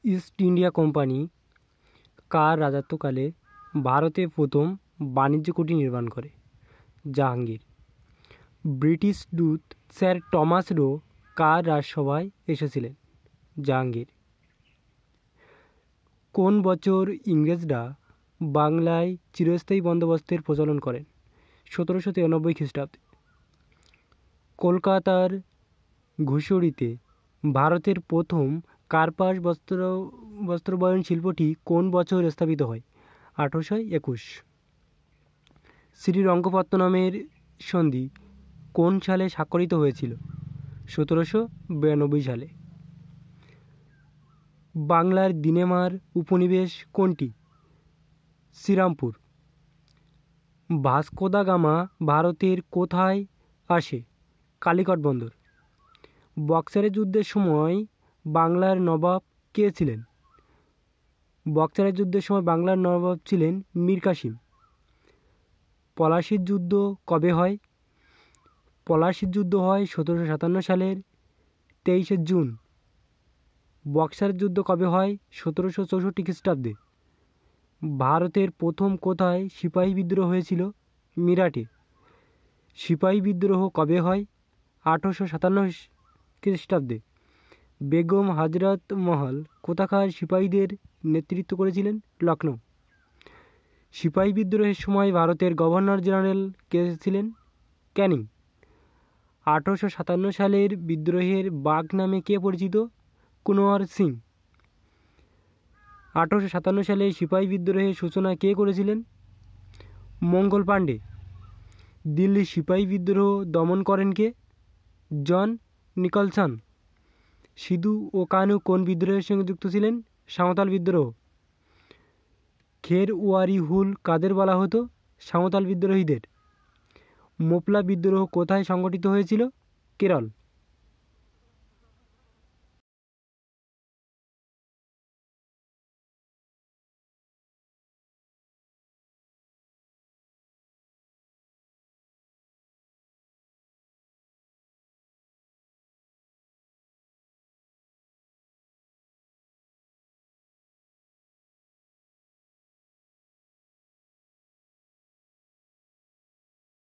East India company কার রাজত্বকালে ভারতে প্রথম বাণিজ্য কুঠি নির্মাণ করে? জাহাঙ্গীর। ব্রিটিশ দূত স্যার টমাস লো কার রাজসভায় এসেছিলেন? জাহাঙ্গীর। কোন বছর ইংরেজরা বাংলায় চিরস্থায়ী বন্দোবস্তের প্রচলন করেন? 1793 খ্রিস্টাব্দে। কলকাতার ঘুষুরিতে ভারতের প্রথম কার্পাস বস্ত্রবয়ন শিল্পটি কোন বছর স্থাপিত হয়? 1821। শ্রীরঙ্গপত্তনমের সন্ধি কোন সালে স্বাক্ষরিত হয়েছিল? 1792 সালে। বাংলার দিনেমার উপনিবেশ কোনটি? শ্রীরামপুর। ভাস্কো দা গামা ভারতের কোথায় আসে? কালিকট বন্দর। বক্সারের যুদ্ধের সময় বাংলার নবাব কে ছিলেন? বক্সারের যুদ্ধের সময় বাংলার নবাব ছিলেন মীর কাসিম। পলাশির যুদ্ধ কবে হয়? পলাশির যুদ্ধ হয় 1757 সালের 23শে জুন। বক্সারের যুদ্ধ কবে হয়? 1764 খ্রিস্টাব্দে। ভারতের প্রথম কোথায় সিপাহী বিদ্রোহ হয়েছিল? মিরাটে। সিপাহী বিদ্রোহ কবে হয়? 1857 খ্রিস্টাব্দে। বেগম হজরত মহল কোথাকার সিপাহীদের নেতৃত্ব করেছিলেন? লখনৌ। সিপাহী বিদ্রোহের সময় ভারতের গভর্নর জেনারেল কে ছিলেন? ক্যানিং। 1857 সালের বিদ্রোহের বাঘ নামে কে পরিচিত? কুনওয়ার সিং। 1857 সালে সিপাহী বিদ্রোহের সূচনা কে করেছিলেন? মঙ্গল পাণ্ডে। দিল্লি সিপাহী বিদ্রোহ দমন করেন কে? জন নিকলসন। সিধু ও কানু কোন বিদ্রোহের সঙ্গে যুক্ত ছিলেন? সাঁওতাল বিদ্রোহ। খেরওয়ারি হুল কাদের বলা হতো? সাঁওতাল বিদ্রোহীদের। মোপলা বিদ্রোহ কোথায় সংগঠিত হয়েছিল? কেরল।